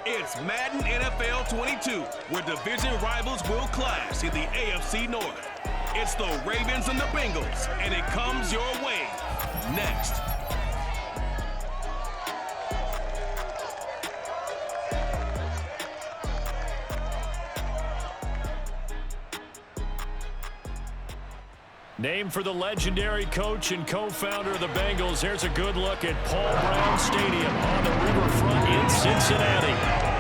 It's Madden NFL 22, where division rivals will clash in the AFC North. It's the Ravens and the Bengals, and it comes your way next. Named for the legendary coach and co-founder of the Bengals, here's a good look at Paul Brown Stadium on the riverfront in Cincinnati.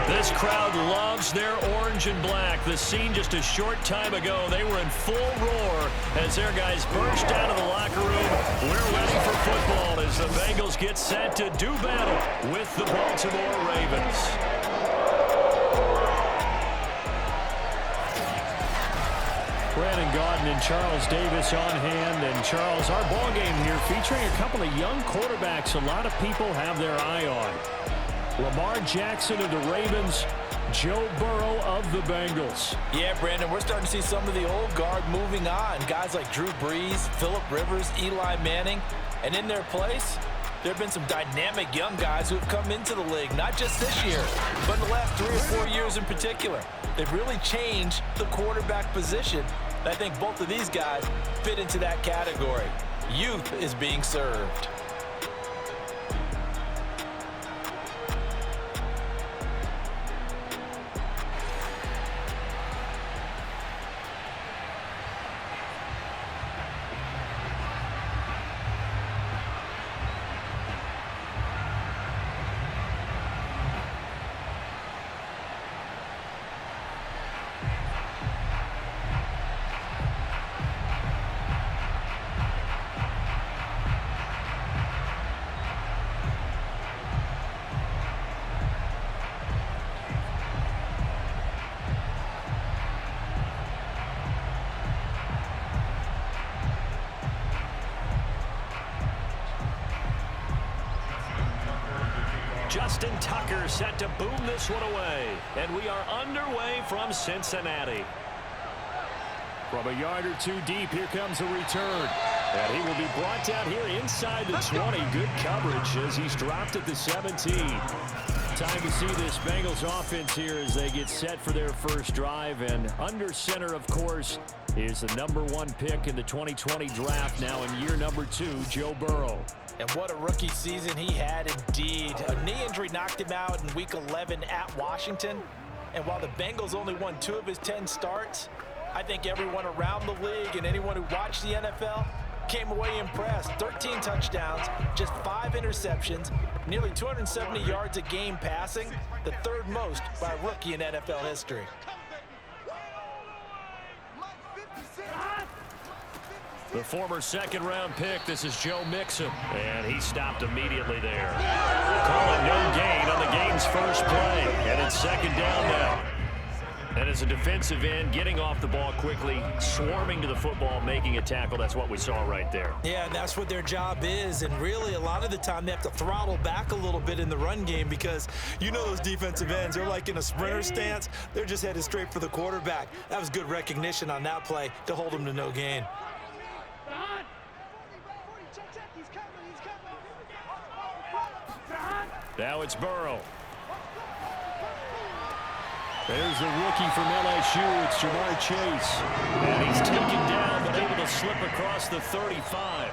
This crowd loves their orange and black. The scene just a short time ago, they were in full roar as their guys burst out of the locker room. We're ready for football as the Bengals get set to do battle with the Baltimore Ravens. Brandon Gaudin and Charles Davis on hand. And Charles, our ball game here featuring a couple of young quarterbacks a lot of people have their eye on. Lamar Jackson of the Ravens, Joe Burrow of the Bengals. Yeah, Brandon, we're starting to see some of the old guard moving on. Guys like Drew Brees, Phillip Rivers, Eli Manning. And in their place, there have been some dynamic young guys who have come into the league, not just this year, but in the last 3 or 4 years in particular. They've really changed the quarterback position. I think both of these guys fit into that category. Youth is being served. Justin Tucker set to boom this one away. And we are underway from Cincinnati. From a yard or two deep, here comes a return. And he will be brought down here inside the 20. Good coverage as he's dropped at the 17. Time to see this Bengals offense here as they get set for their first drive. And under center, of course, is the #1 pick in the 2020 draft, now in year number 2, Joe Burrow. And what a rookie season he had indeed. A knee injury knocked him out in Week 11 at Washington. And while the Bengals only won 2 of his 10 starts, I think everyone around the league and anyone who watched the NFL came away impressed. 13 touchdowns, just 5 interceptions, nearly 270 yards a game passing, the 3rd most by a rookie in NFL history. The former second-round pick, this is Joe Mixon, and he stopped immediately there. Calling no gain on the game's first play, and it's 2nd down now. And as a defensive end, getting off the ball quickly, swarming to the football, making a tackle, that's what we saw right there. Yeah, and that's what their job is, and really a lot of the time they have to throttle back a little bit in the run game because you know those defensive ends, they're like in a sprinter stance, they're just headed straight for the quarterback. That was good recognition on that play to hold them to no gain. Now it's Burrow. There's the rookie from LSU. It's Jamar Chase. And he's taken down, but able to slip across the 35.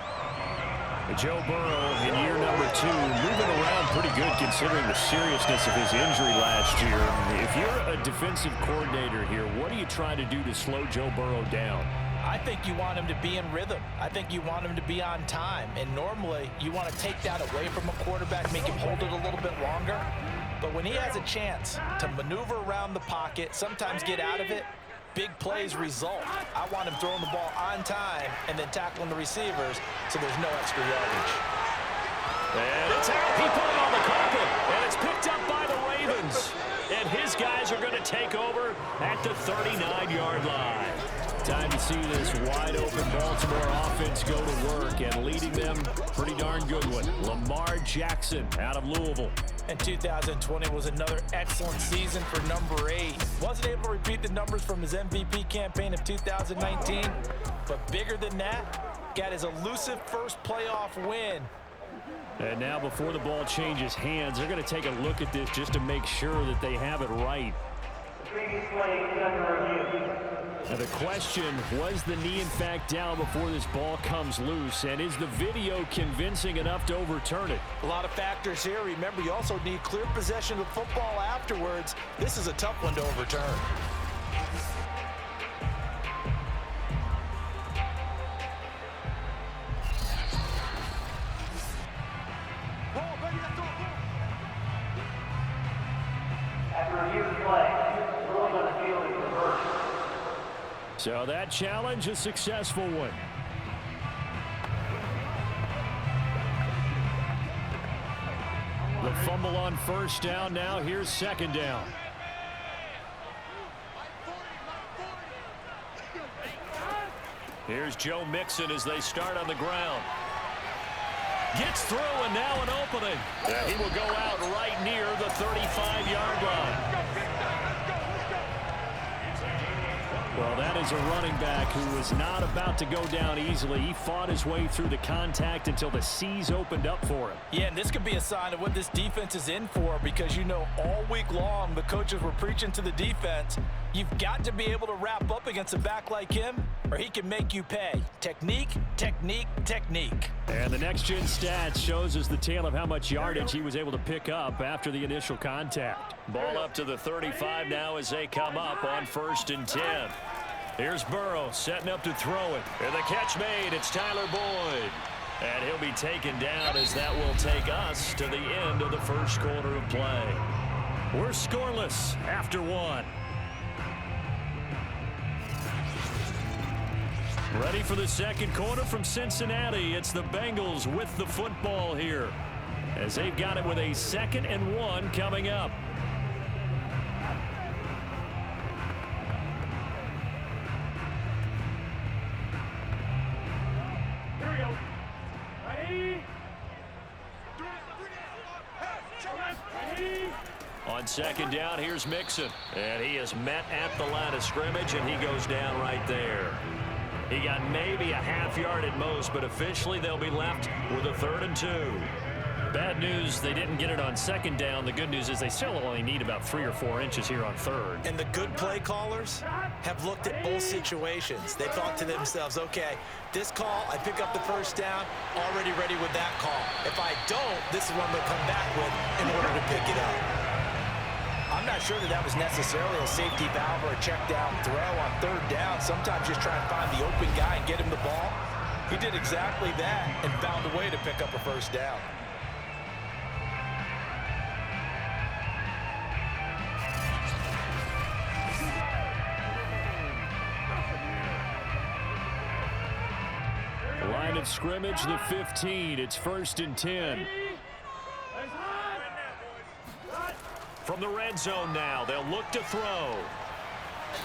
Joe Burrow in year number 2, moving around pretty good considering the seriousness of his injury last year. If you're a defensive coordinator here, what do you try to do to slow Joe Burrow down? I think you want him to be in rhythm. I think you want him to be on time. And normally, you want to take that away from a quarterback, make him hold it a little bit longer. But when he has a chance to maneuver around the pocket, sometimes get out of it, big plays result. I want him throwing the ball on time and then tackling the receivers so there's no extra yardage. And it's out. He put it on the carpet. And it's picked up by the Ravens. And his guys are going to take over at the 39-yard line. Time to see this wide-open Baltimore offense go to work, and leading them, pretty darn good one, Lamar Jackson out of Louisville. And 2020 was another excellent season for number 8. Wasn't able to repeat the numbers from his MVP campaign of 2019, but bigger than that, got his elusive first playoff win And now before the ball changes hands, they're going to take a look at this just to make sure that they have it right. Now the question, was the knee in fact down before this ball comes loose? And is the video convincing enough to overturn it? A lot of factors here. Remember, you also need clear possession of football afterwards. This is a tough one to overturn. So that challenge, a successful one. The fumble on first down. Now here's second down. Here's Joe Mixon as they start on the ground. Gets through, and now an opening. He will go out right near the 35-yard line. Well, that is a running back who was not about to go down easily. He fought his way through the contact until the seas opened up for him. Yeah, and this could be a sign of what this defense is in for, because you know all week long the coaches were preaching to the defense, you've got to be able to wrap up against a back like him or he can make you pay. Technique, technique, technique. And the next-gen stats shows us the tale of how much yardage he was able to pick up after the initial contact. Ball up to the 35 now as they come up on 1st and 10. Here's Burrow setting up to throw it. And the catch made. It's Tyler Boyd. And he'll be taken down as that will take us to the end of the first quarter of play. We're scoreless after one. Ready for the second quarter from Cincinnati. It's the Bengals with the football here, as they've got it with a 2nd and 1 coming up. Here we go. Ready? Ready? On second down, here's Mixon. And he is met at the line of scrimmage, and he goes down right there. He got maybe a half yard at most, but officially they'll be left with a 3rd and 2. Bad news, they didn't get it on second down. The good news is they still only need about 3 or 4 inches here on 3rd. And the good play callers have looked at both situations. They thought to themselves, okay, this call, I pick up the first down, already ready with that call. If I don't, this is what I'm going to come back with in order to pick it up. I'm not sure that was necessarily a safety valve or a check down throw on 3rd down. Sometimes just try and find the open guy and get him the ball. He did exactly that and found a way to pick up a first down. Line of scrimmage, the 15. It's 1st and 10. From the red zone now, they'll look to throw.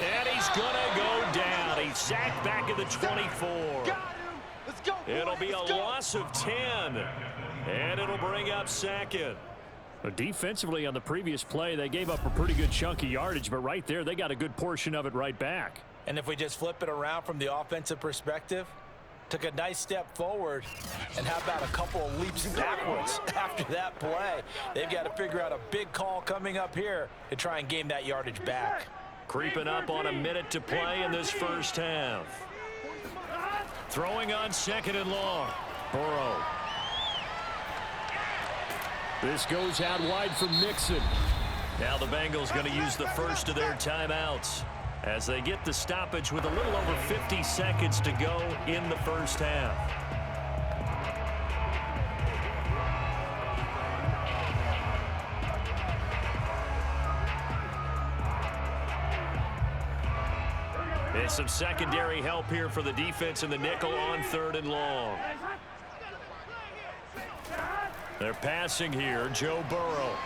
And he's going to go down. He's sacked back at the 24. Let's go. It'll be a loss of 10. And it'll bring up 2nd. Defensively on the previous play, they gave up a pretty good chunk of yardage, but right there, they got a good portion of it right back. And if we just flip it around from the offensive perspective, took a nice step forward, and how about a couple of leaps backwards after that play? They've got to figure out a big call coming up here to try and gain that yardage back. Creeping up on a minute to play in this first half. Throwing on 2nd and long. Burrow. This goes out wide for Mixon. Now the Bengals going to use the first of their timeouts as they get the stoppage with a little over 50 seconds to go in the first half. And some secondary help here for the defense in the nickel on 3rd and long. They're passing here, Joe Burrow.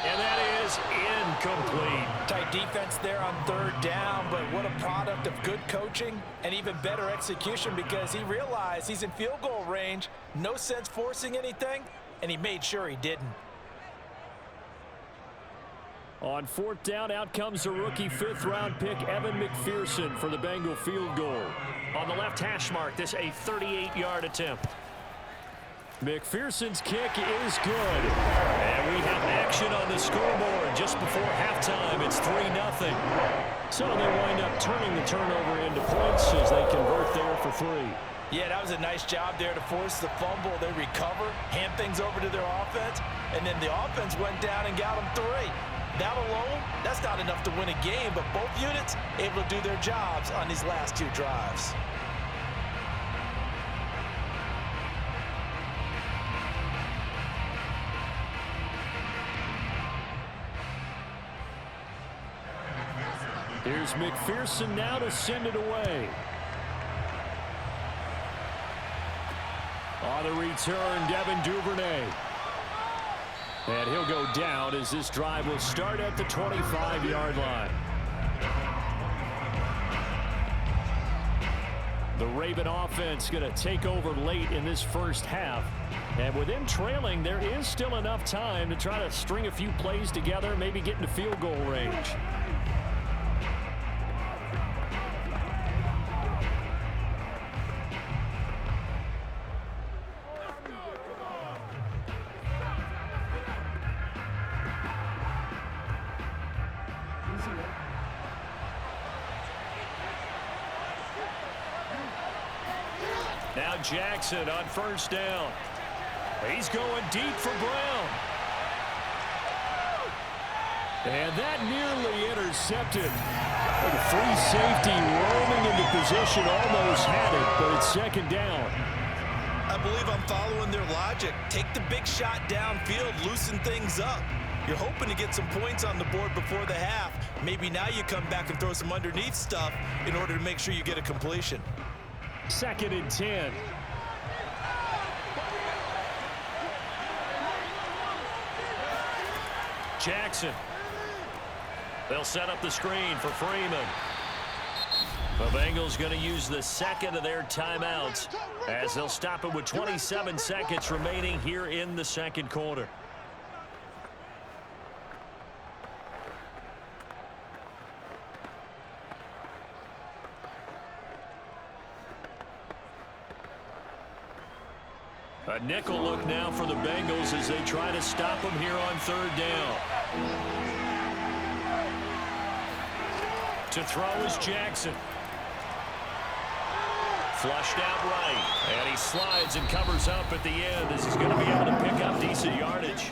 And that is incomplete. Tight defense there on 3rd down, but what a product of good coaching and even better execution, because he realized he's in field goal range, no sense forcing anything, and he made sure he didn't. On 4th down, out comes the rookie 5th-round pick, Evan McPherson, for the Bengal field goal. On the left hash mark, this a 38-yard attempt. McPherson's kick is good. And we have action on the scoreboard just before halftime. It's 3-0. So they wind up turning the turnover into points as they convert there for 3. Yeah, that was a nice job there to force the fumble. They recover, hand things over to their offense, and then the offense went down and got them 3. That alone, that's not enough to win a game, but both units able to do their jobs on these last 2 drives. Here's McPherson now to send it away. On the return, Devin Duvernay. And he'll go down as this drive will start at the 25-yard line. The Raven offense going to take over late in this first half. And with them trailing, there is still enough time to try to string a few plays together, maybe get into field goal range. Now Jackson on first down. He's going deep for Brown. And that nearly intercepted. The free safety roaming into position, almost had it, but it's second down. I believe I'm following their logic. Take the big shot downfield, loosen things up. You're hoping to get some points on the board before the half. Maybe now you come back and throw some underneath stuff in order to make sure you get a completion. 2nd and 10. Jackson. They'll set up the screen for Freeman. The Bengals going to use the second of their timeouts as they'll stop it with 27 seconds remaining here in the second quarter. A nickel look now for the Bengals as they try to stop them here on 3rd down. To throw is Jackson. Flushed out right. And he slides and covers up at the end as he's going to be able to pick up decent yardage.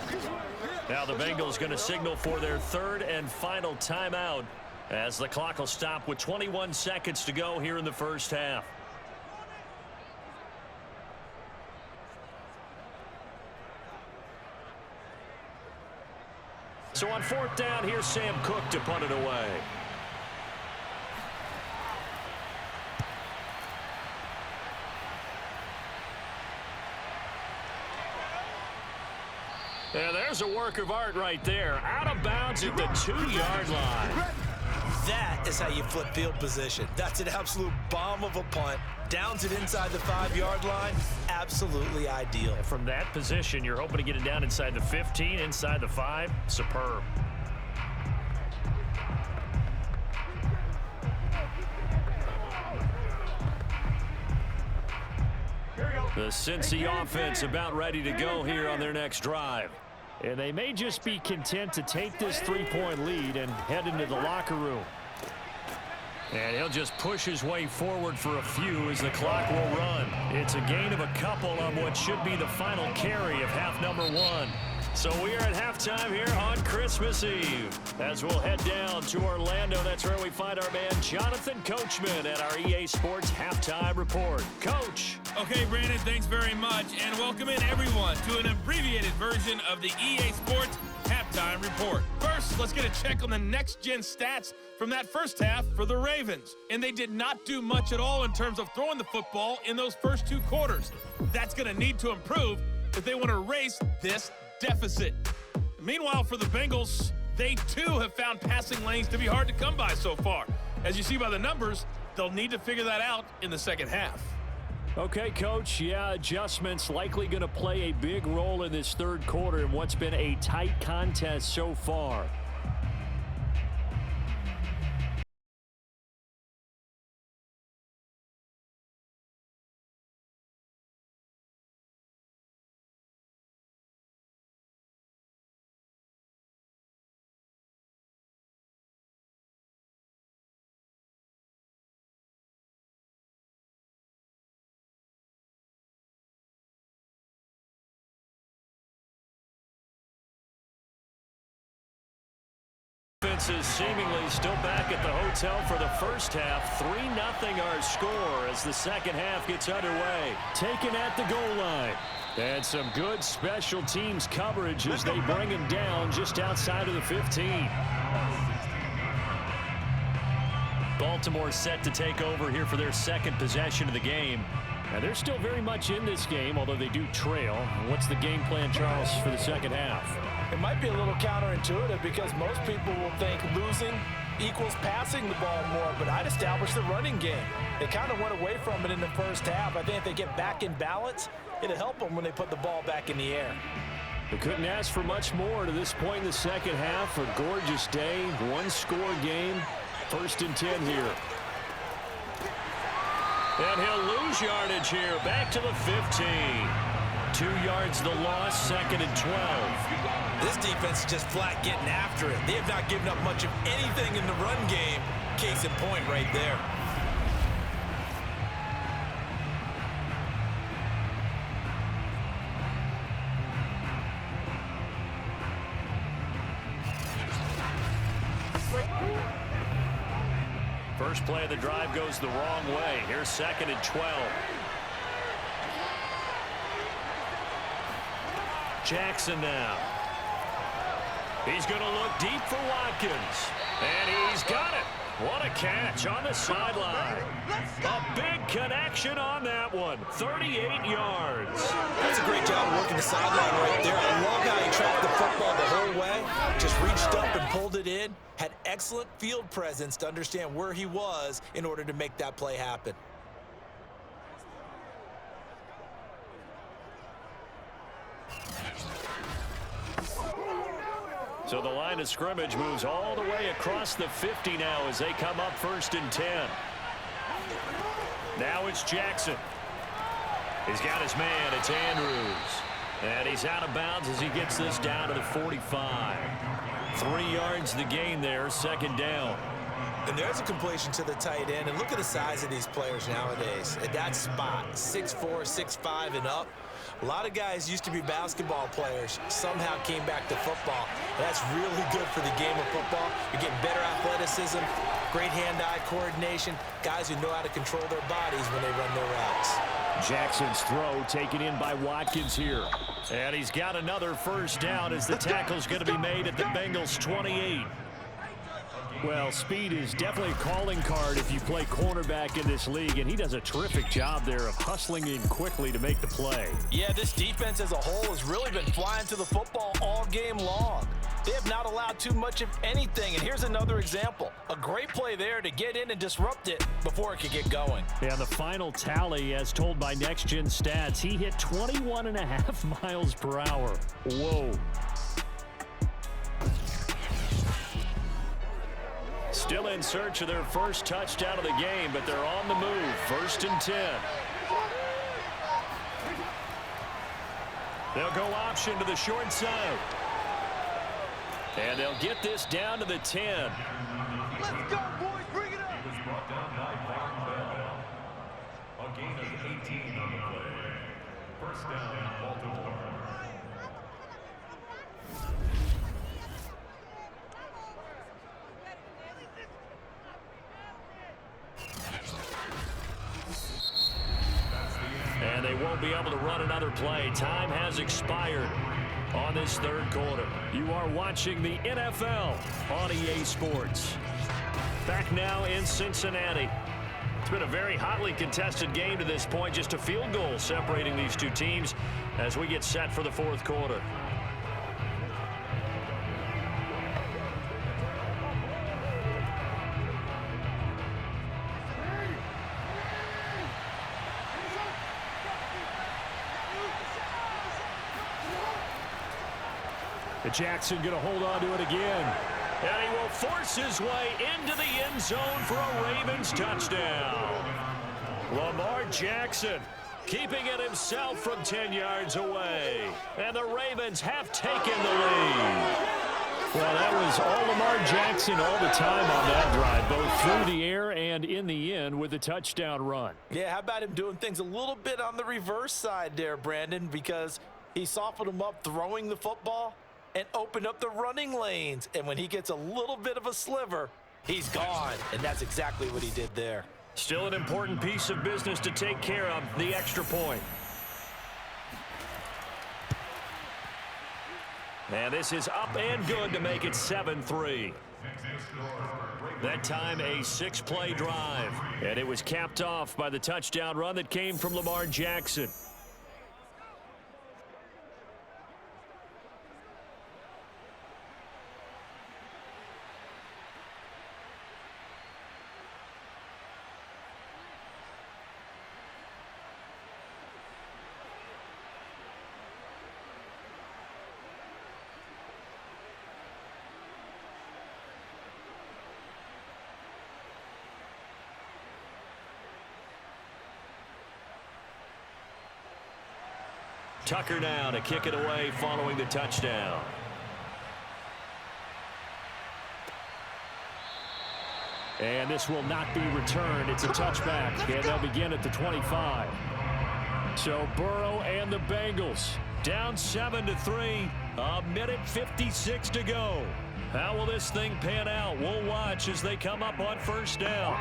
Now the Bengals going to signal for their 3rd and final timeout as the clock will stop with 21 seconds to go here in the first half. So on 4th down, here's Sam Cook to punt it away. And there's a work of art right there. Out of bounds at the 2-yard line. That is how you flip field position. That's an absolute bomb of a punt. Downs it inside the 5-yard line. Absolutely ideal. From that position, you're hoping to get it down inside the 15, inside the 5. Superb. The Cincy offense about ready to go here on their next drive. And they may just be content to take this 3-point lead and head into the locker room. And he'll just push his way forward for a few as the clock will run. It's a gain of a couple on what should be the final carry of half number 1. So we are at halftime here on Christmas Eve. As we'll head down to Orlando, that's where we find our man Jonathan Coachman at our EA Sports Halftime Report. Coach. Okay, Brandon, thanks very much. And welcome in everyone to an abbreviated version of the EA Sports Halftime Report. First, let's get a check on the next-gen stats from that first half for the Ravens. And they did not do much at all in terms of throwing the football in those first 2 quarters. That's going to need to improve if they want to erase this deficit. Meanwhile, for the Bengals, they too have found passing lanes to be hard to come by so far. As you see by the numbers, they'll need to figure that out in the second half. Okay, Coach, yeah, adjustments likely going to play a big role in this 3rd quarter in what's been a tight contest so far. defense is seemingly still back at the hotel for the first half. 3-0 our score as the second half gets underway. Taken at the goal line. And some good special teams coverage as they bring him down just outside of the 15. Baltimore set to take over here for their second possession of the game. And they're still very much in this game, although they do trail. What's the game plan, Charles, for the second half? It might be a little counterintuitive because most people will think losing equals passing the ball more, but I'd establish the running game. They kind of went away from it in the first half. I think if they get back in balance, it'll help them when they put the ball back in the air. They couldn't ask for much more to this point in the second half. A gorgeous day, one-score game. 1st and 10 here. And he'll lose yardage here. Back to the 15. 2 yards the loss, 2nd and 12. This defense is just flat getting after it. They have not given up much of anything in the run game. Case in point right there. First play of the drive goes the wrong way. Here's 2nd and 12. Jackson now. He's going to look deep for Watkins. And he's got it. What a catch on the sideline. A big connection on that one. 38 yards. That's a great job working the sideline right there. I love how he tracked the football the whole way. Just reached up and pulled it in. Had excellent field presence to understand where he was in order to make that play happen. So the line of scrimmage moves all the way across the 50 now as they come up 1st and 10. Now it's Jackson. He's got his man. It's Andrews. And he's out of bounds as he gets this down to the 45. 3 yards the gain there, 2nd down. And there's a completion to the tight end. And look at the size of these players nowadays. At that spot, 6'4", 6'5", and up. A lot of guys used to be basketball players, somehow came back to football. That's really good for the game of football. You're getting better athleticism, great hand-eye coordination, guys who know how to control their bodies when they run their routes. Jackson's throw taken in by Watkins here. And he's got another 1st down as the tackle's going to be made at the Bengals 28. Well, speed is definitely a calling card if you play cornerback in this league, and he does a terrific job there of hustling in quickly to make the play. Yeah, this defense as a whole has really been flying to the football all game long. They have not allowed too much of anything, and here's another example. A great play there to get in and disrupt it before it could get going. Yeah, the final tally, as told by Next Gen Stats, he hit 21.5 miles per hour. Whoa. Still in search of their first touchdown of the game, but they're on the move. 1st and 10. They'll go option to the short side. And they'll get this down to the 10. Let's go, boys. Bring it up. It was brought down by a gain of 18 on the play. 1st down, Baltimore. And they won't be able to run another play. Time has expired on this 3rd quarter. You are watching the NFL on EA Sports. Back now in Cincinnati. It's been a very hotly contested game to this point. Just a field goal separating these two teams as we get set for the 4th quarter. Jackson going to hold on to it again. And he will force his way into the end zone for a Ravens touchdown. Lamar Jackson keeping it himself from 10 yards away. And the Ravens have taken the lead. Well, that was all Lamar Jackson all the time on that drive, both through the air and in the end with a touchdown run. Yeah, how about him doing things a little bit on the reverse side there, Brandon, because he softened him up throwing the football. and open up the running lanes. And when he gets a little bit of a sliver, he's gone. And that's exactly what he did there. Still an important piece of business to take care of, the extra point. And this is up and good to make it 7-3. That time a 6-play drive. And it was capped off by the touchdown run that came from Lamar Jackson. Tucker now to kick it away following the touchdown. And this will not be returned. It's a touchback, and they'll begin at the 25. So Burrow and the Bengals down 7-3, a minute 56 to go. How will this thing pan out? We'll watch as they come up on first down.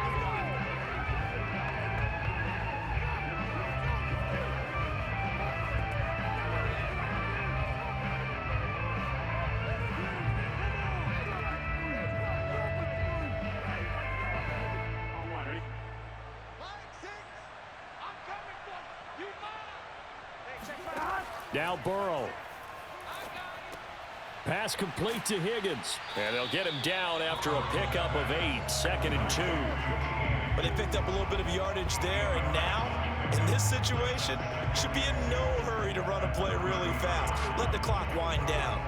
Now Burrow. Pass complete to Higgins. And they'll get him down after a pickup of 8, 2nd and 2. But they picked up a little bit of yardage there, and now, in this situation, should be in no hurry to run a play really fast. Let the clock wind down.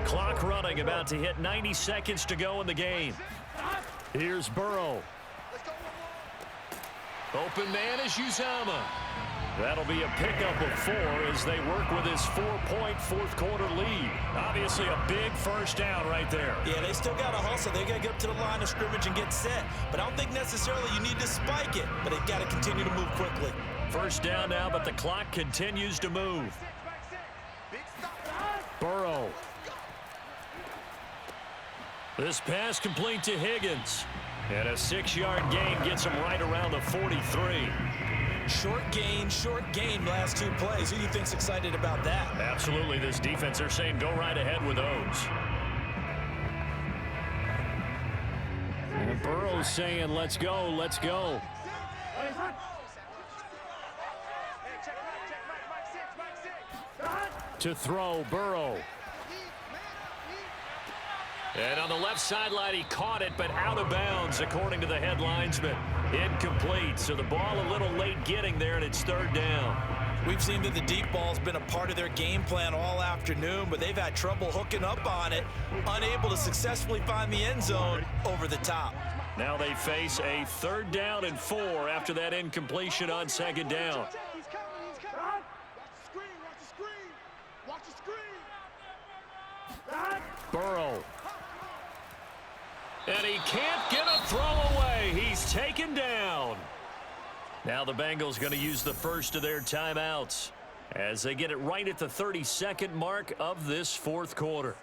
Clock running, about to hit 90 seconds to go in the game. Here's Burrow. Open man is Uzama. That'll be a pickup of 4 as they work with his 4-point fourth-quarter lead. Obviously a big first down right there. Yeah, they still got to hustle. They got to get up to the line of scrimmage and get set. But I don't think necessarily you need to spike it. But they've got to continue to move quickly. First down now, but the clock continues to move. Burrow. This pass complete to Higgins. And a 6-yard gain gets him right around the 43. Short gain last 2 plays. Who do you think's excited about that? Absolutely. This defense, they're saying go right ahead with those. And Burrow's saying let's go, let's go. To throw, Burrow. And on the left sideline, he caught it, but out of bounds, according to the headlinesman. Incomplete, so the ball a little late getting there, and it's 3rd down. We've seen that the deep ball's been a part of their game plan all afternoon, but they've had trouble hooking up on it, unable to successfully find the end zone over the top. Now they face a 3rd down and 4 after that incompletion on 2nd down. Burrow. And he can't get a throw away. He's taken down. Now the Bengals going to use the first of their timeouts as they get it right at the 32nd mark of this 4th quarter.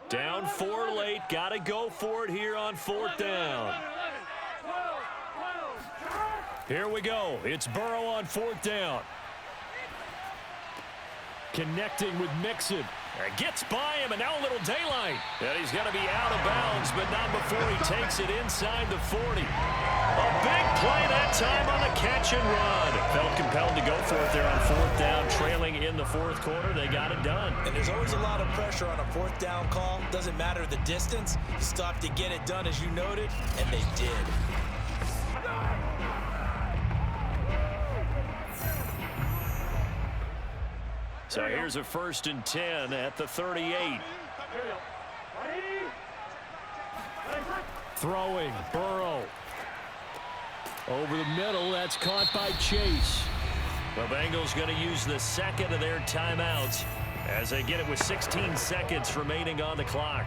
Down 4 late. Got to go for it here on 4th down. Here we go. It's Burrow on 4th down. Connecting with Mixon. Gets by him, and now a little daylight. And he's going to be out of bounds, but not before he takes it inside the 40. A big play that time on the catch and run. Felt compelled to go for it there on 4th down, trailing in the 4th quarter. They got it done. And there's always a lot of pressure on a 4th down call. Doesn't matter the distance. You still have to get it done, as you noted, and they did. So here's a 1st and 10 at the 38. Throwing, Burrow. Over the middle, that's caught by Chase. The Bengals going to use the 2nd of their timeouts as they get it with 16 seconds remaining on the clock.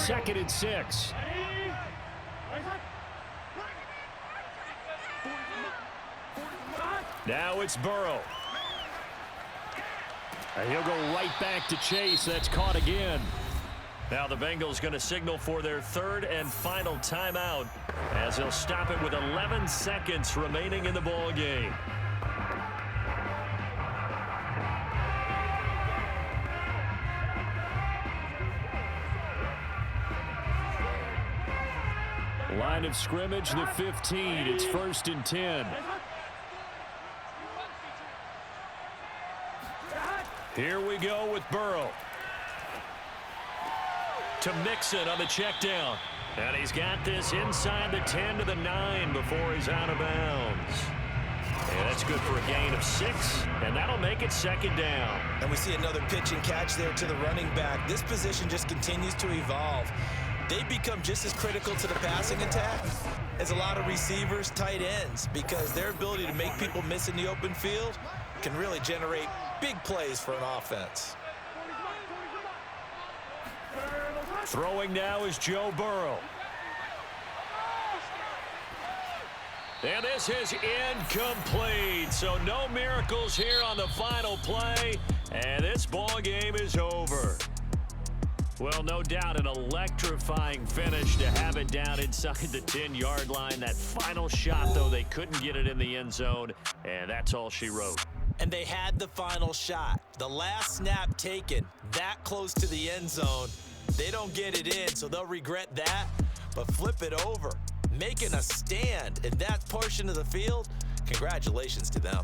2nd and 6. Now it's Burrow. And he'll go right back to Chase. That's caught again. Now the Bengals going to signal for their 3rd and final timeout as they'll stop it with 11 seconds remaining in the ball game. Line of scrimmage, the 15. It's 1st and 10. Here we go with Burrow. To Mixon on the check down. And he's got this inside the 10 to the 9 before he's out of bounds. And that's good for a gain of 6, and that'll make it 2nd down. And we see another pitch and catch there to the running back. This position just continues to evolve. They become just as critical to the passing attack as a lot of receivers, tight ends, because their ability to make people miss in the open field can really generate big plays for an offense. Throwing now is Joe Burrow. And this is incomplete. So no miracles here on the final play. And this ball game is over. Well, no doubt an electrifying finish to have it down inside the 10-yard line. That final shot, though, they couldn't get it in the end zone. And that's all she wrote. And they had the final shot. The last snap taken that close to the end zone. They don't get it in, so they'll regret that. But flip it over, making a stand in that portion of the field. Congratulations to them.